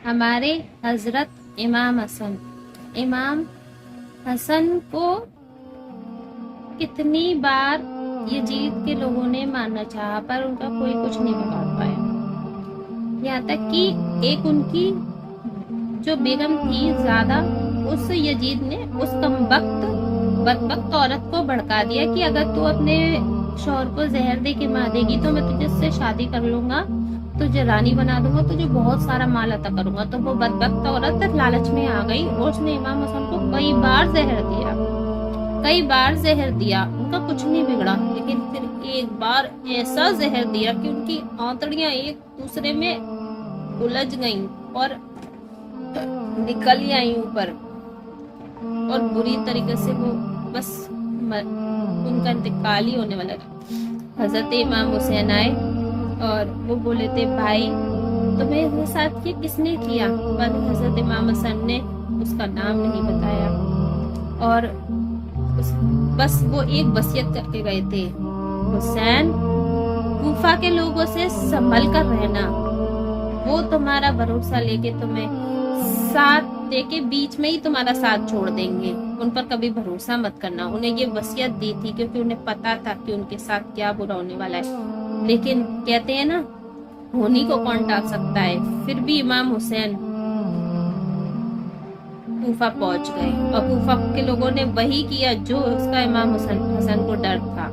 ہمارے حضرت امام حسن کو کتنی بار یزید کے لوگوں نے مارنا چاہا پر ان کا کوئی کچھ نہیں بگاڑ پایا، یہاں تک کہ ایک ان کی جو بیگم تھی زیادہ، اس یزید نے اس بدبخت عورت کو بھڑکا دیا کہ اگر تو اپنے شوہر کو زہر دے کے مار دے گی تو میں تجھے سے شادی کر لوں گا، تجھے رانی بنا دوں گا، تجھے بہت سارا مال عطا کروں گا۔ تو وہ بدبخت عورت لالچ میں آ گئی اور اس نے امام حسن کو کئی بار زہر دیا، ان کا کچھ نہیں بگڑا، لیکن پھر ایک بار ایسا زہر دیا کہ ان کی آنتڑیاں ایک دوسرے میں الجھ گئیں اور نکل آئی اوپر، اور بری طریقے سے وہ بس ان کا انتقال ہی ہونے والا تھا۔ حضرت امام حسین آئے اور وہ بولے تھے بھائی تمہیں ساتھ یہ کس نے کیا؟ پر حضرت امام حسن نے اس کا نام نہیں بتایا، اور بس وہ ایک وصیت کر کے گئے تھے، حسین کوفہ کے لوگوں سے سنبھل کر رہنا، وہ تمہارا بھروسہ لے کے تمہیں ساتھ دے کے بیچ میں ہی تمہارا ساتھ چھوڑ دیں گے، ان پر کبھی بھروسہ مت کرنا۔ انہیں یہ وصیت دی تھی کیونکہ انہیں پتا تھا کہ ان کے ساتھ کیا برا ہونے والا ہے، لیکن کہتے ہیں نا ہونی کو کون ٹال سکتا ہے، پھر بھی امام حسین کوفہ پہنچ گئے، اور کوفہ کے لوگوں نے وہی کیا جو اس کا امام حسن کو ڈر تھا،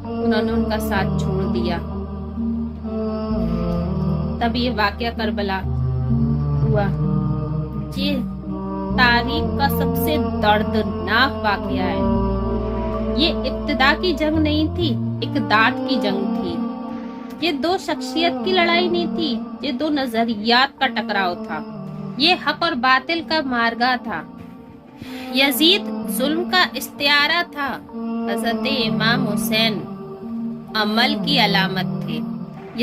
انہوں نے ان کا ساتھ چھوڑ دیا۔ تب یہ واقعہ کربلا ہوا۔ یہ تاریخ کا سب سے دردناک واقعہ ہے۔ یہ ابتدا کی جنگ نہیں تھی، اقدار کی جنگ تھی۔ یہ دو شخصیت کی لڑائی نہیں تھی، یہ دو نظریات کا ٹکراؤ تھا، یہ حق اور باطل کا مارگا تھا۔ یزید ظلم کا استعارہ تھا، حضرت امام حسین عمل کی علامت تھے۔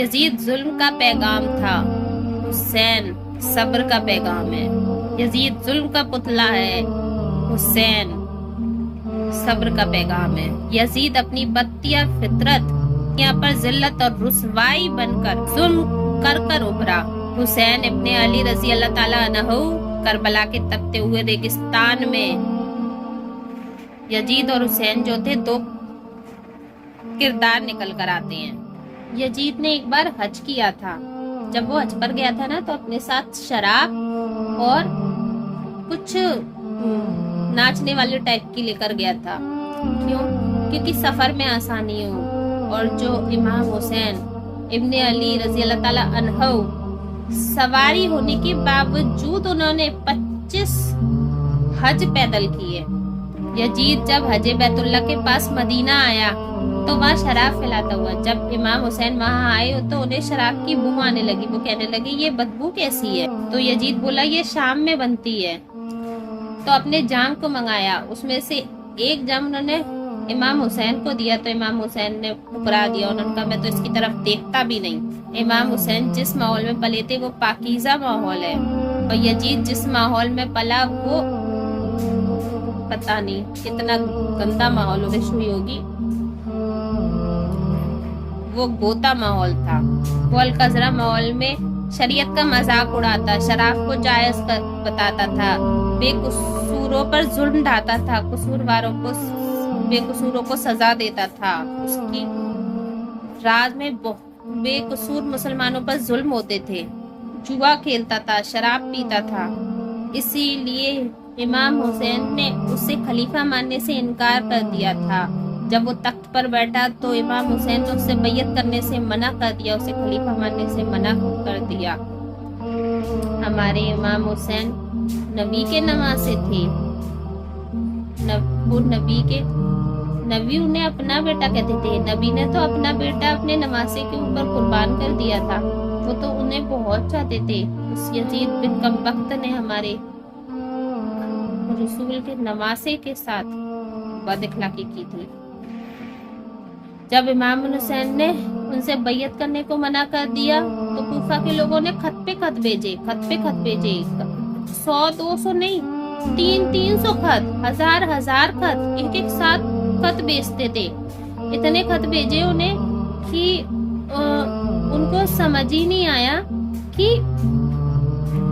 یزید ظلم کا پیغام تھا، حسین صبر کا پیغام ہے۔ یزید ظلم کا پتلا ہے، حسین صبر کا پیغام ہے۔ یزید اپنی بدتیا فطرت یہاں پر ذلت اور رسوائی بن کر ظلم کر ابھرا۔ حسین ابن علی رضی اللہ تعالیٰ عنہ کربلا کے تپتے ہوئے ریگستان میں یزید اور حسین جو تھے دو کردار نکل کر آتے ہیں۔ یزید نے ایک بار حج کیا تھا، جب وہ حج پر گیا تھا نا تو اپنے ساتھ شراب اور کچھ ناچنے والے ٹائپ کی لے کر گیا تھا۔ کیوں؟ کیونکہ سفر میں آسانی ہو، اور جو امام حسین ابن علی رضی اللہ تعالیٰ عنہ سواری ہونے کے باوجود انہوں نے 25 حج پیدل کیے۔ یزید جب حج بیت اللہ کے پاس مدینہ آیا تو وہاں شراب پھیلاتا ہوا، جب امام حسین وہاں آئے تو انہیں شراب کی بو آنے لگی، وہ کہنے لگے یہ بدبو کیسی ہے؟ تو یزید بولا یہ شام میں بنتی ہے، تو اپنے جام کو منگایا، اس میں سے ایک جام انہوں نے امام حسین کو دیا تو امام حسین نے ٹھکرا دیا، انہوں نے کہا میں تو اس کی طرف دیکھتا بھی نہیں۔ امام حسین جس ماحول میں پلے تھے وہ پاکیزہ ماحول ہے، اور یزید جس ماحول میں پلا وہ پتہ نہیں کتنا گندا ماحول ہوئی ہوگی، وہ گوتا ماحول تھا۔ وہ القذرہ ماحول میں شریعت کا مذاق اڑاتا، شراب کو جائز بتاتا تھا، بے قصوروں پر ظلم ڈھاتا تھا، بے قصوروں کو سزا دیتا تھا، اس کی راز میں بے قصور مسلمانوں پر ظلم ہوتے تھے، جوا کھیلتا تھا، شراب پیتا تھا۔ اسی لیے امام حسین نے اسے خلیفہ ماننے سے انکار کر دیا تھا۔ جب وہ تخت پر بیٹھا تو امام حسین نے اسے بیعت کرنے سے منع کر دیا، اسے خلیفہ ماننے سے منع کر دیا۔ ہمارے امام حسین نبی کے نواسے تھے، وہ نبی انہیں اپنا بیٹا کہتے تھے، نبی نے تو اپنا بیٹا اپنے نواسے کے اوپر قربان کر دیا تھا، وہ تو انہیں بہت چاہتے تھے۔ اس یزید بن کمبخت نے ہمارے رسول کے نواسے کے ساتھ بد اخلاقی کی تھی۔ جب امام حسین نے ان سے بیعت کرنے کو منع کر دیا تو کوفہ کے لوگوں نے خط پہ خط بھیجے، 100 200 نہیں، 300 خط، ہزار خط، ایک ساتھ خط بھیجتے تھے۔ اتنے خط بھیجے انہیں کہ ان کو سمجھ ہی نہیں آیا کہ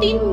3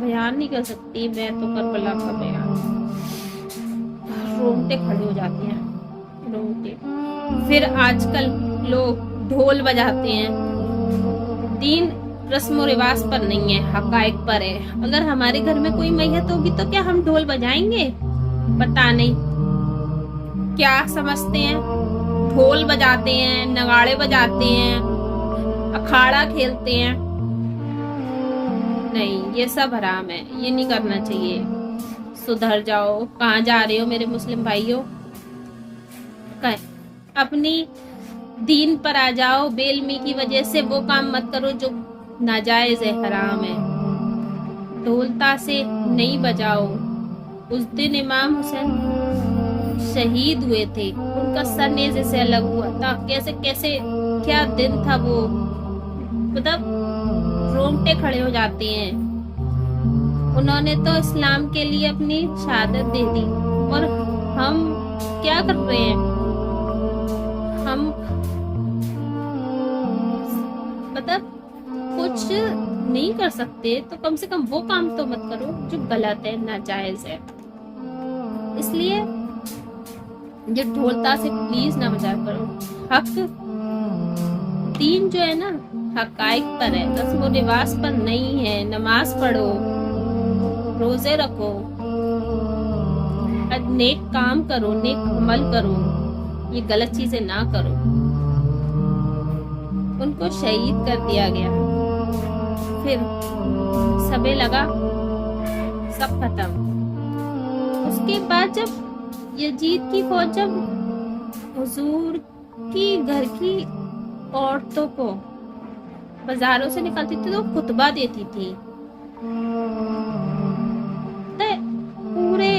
بیان نہیں کر سکتی میں تو کربلا کا بیان، رونگٹے کھڑے ہو جاتے ہیں، رونگٹے۔ پھر آج کل لوگ ڈھول بجاتے ہیں، دین رسم و رواج پر نہیں ہے، حقائق پر ہے۔ اگر ہمارے گھر میں کوئی میت ہوگی تو کیا ہم ڈھول بجائیں گے؟ پتہ نہیں کیا سمجھتے ہیں، ڈھول بجاتے ہیں، نگاڑے بجاتے ہیں، اکھاڑا کھیلتے ہیں۔ نہیں، یہ سب حرام ہے، یہ نہیں کرنا چاہیے۔ سدھر جاؤ۔ کہاں جا رہے ہو میرے مسلم بھائیوں؟ اپنی دین پر آ جاؤ۔ بے علمی کی وجہ سے وہ کام مت کرو جو ناجائز ہے، حرام ہے۔ ڈھولتا سے نہیں بجاؤ۔ اس دن امام حسین شہید ہوئے تھے، ان کا سر نیزے سے الگ ہوا تھا۔ کیسے کیسے کیا دن تھا وہ، مطلب رونگٹے کھڑے ہو جاتے ہیں۔ انہوں نے تو اسلام کے لیے اپنی شہادت دے دی، اور ہم کیا کر رہے ہیں؟ ہم مطلب کچھ نہیں کر سکتے تو کم سے کم وہ کام تو مت کرو جو غلط ہے، ناجائز ہے۔ اس لیے یہ ڈھولتا سے پلیز نہ بجا کرو۔ حق دین جو ہے نا، حقائق پر ہے، رسم و رواج پر نہیں ہے۔ نماز پڑھو، روزے رکھو، نیک کام کرو، نیک عمل کرو، یہ غلط چیزیں نہ کرو۔ ان کو شہید کر دیا گیا، پھر سبے لگا، سب ختم۔ اس کے بعد جب یزید کی فوج جب حضور کی گھر کی عورتوں کو بازاروں سے نکلتی تھی تو خطبہ دیتی تھی، پورے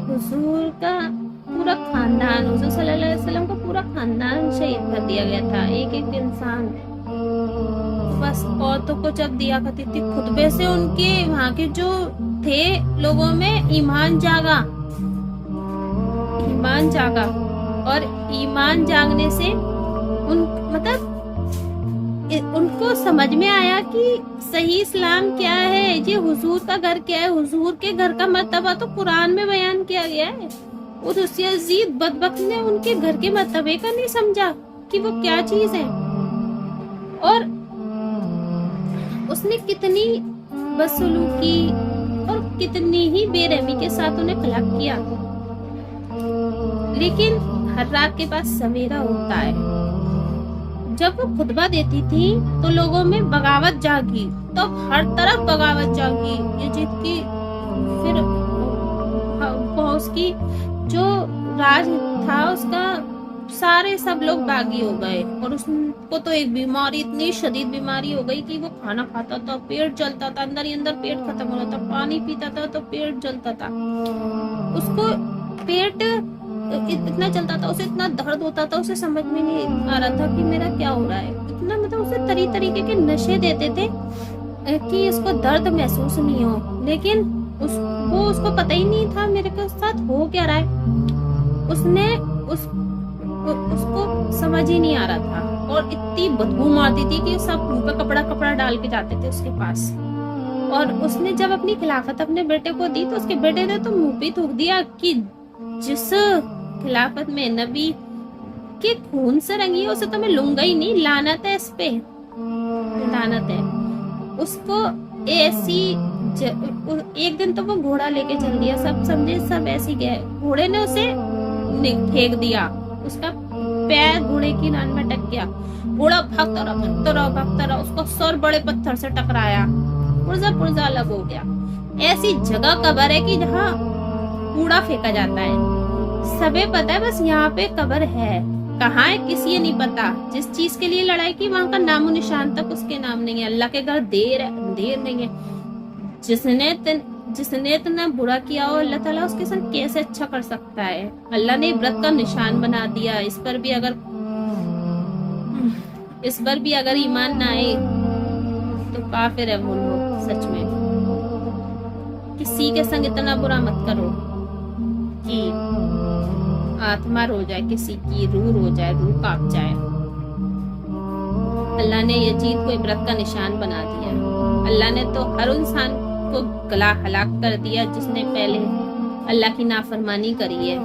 حضور کا پورا خاندان، حضور صلی اللہ علیہ وسلم کا پورا خاندان شہید کر دیا گیا تھا، ایک ایک انسان۔ بس عورتوں کو جب دیا کرتی تھی خطبے سے، ان کے وہاں کے جو تھے لوگوں میں ایمان جاگا، ایمان جاگا، اور ایمان جاگنے سے مطلب ان کو سمجھ میں آیا کہ صحیح اسلام کیا ہے، یہ حضور کا گھر کیا ہے، حضور کے گھر کا مرتبہ تو قرآن میں بیان کیا گیا ہے۔ اور اس یزید بدبخت نے ان کے گھر کے مرتبے کا نہیں سمجھا کہ وہ کیا چیز ہے، اور اس نے کتنی بدسلوکی اور کتنی ہی بے رحمی کے ساتھ انہیں ہلاک کیا۔ لیکن ہر رات کے بعد سویرا ہوتا ہے۔ جب وہ خطبہ دیتی تھی تو لوگوں میں بغاوت جاگی، تو ہر طرف بغاوت جاگی یزید کی۔ پھر اس کی جو راج تھا اس کا سارے سب لوگ باغی ہو گئے، اور اس کو تو ایک بیماری، اتنی شدید بیماری ہو گئی کہ وہ کھانا کھاتا تھا پیٹ جلتا تھا، اندر ہی اندر پیٹ ختم ہو رہا تھا، پانی پیتا تھا تو پیٹ جلتا تھا، اس کو پیٹ اتنا چلتا تھا، اسے اتنا درد ہوتا تھا، اسے سمجھ میں نہیں آ رہا تھا کہ میرا کیا ہو رہا ہے۔ اتنا مطلب اسے طریقے کے نشے دیتے تھے کہ اس کو درد محسوس نہیں ہو، لیکن اس کو پتہ ہی نہیں تھا میرے کے ساتھ ہو کیا رہا ہے۔ اس کو سمجھ ہی نہیں آ رہا تھا، اور اتنی بدبو مارتی تھی کہ سب منہ پہ کپڑا ڈال کے جاتے تھے اس کے پاس۔ اور اس نے جب اپنی خلافت اپنے بیٹے کو دی تو اس کے بیٹے نے تو منہ پہ تھوک دیا کہ جس خلافت میں نبی کے خون سے رنگی ہے اسے تو میں لوں گا ہی نہیں، لعنت ہے اس پہ، لعنت ہے۔ اس کو ایسی ایک دن تو وہ گھوڑا لے کے چل دیا، سب سمجھے سب ایسے گئے، گھوڑے نے اسے پھینک دیا، اس کا پیر گھوڑے کی نان میں ٹک گیا، گھوڑا بھاگتا رہا، اس کو سر بڑے پتھر سے ٹکرایا، پرزا الگ ہو گیا۔ ایسی جگہ قبر ہے کہ جہاں کوڑا پھینکا جاتا ہے، سبھی پتا ہے بس یہاں پہ قبر ہے، کہاں ہے کسی نہیں پتا۔ جس چیز کے لیے لڑائی کی وہاں کا نام و نشان تک اس کے نام نہیں ہے۔ اللہ کے گھر دیر نہیں ہے، جس نے اتنا برا کیا ہو اللہ تعالیٰ اس کے ساتھ کیسے اچھا کر سکتا ہے۔ اللہ نے عبرت کا نشان بنا دیا، اس پر بھی اگر ایمان نہ آئے تو کافر ہے وہ لوگ۔ سچ میں کسی کے سنگ اتنا برا مت کرو کہ آتما رو جائے، کسی کی روح رو جائے، روح کانپ جائے۔ اللہ نے یزید کو عبرت کا نشان بنا دیا۔ اللہ نے تو ہر انسان کو گلا ہلاک کر دیا جس نے پہلے اللہ کی نافرمانی کری ہے۔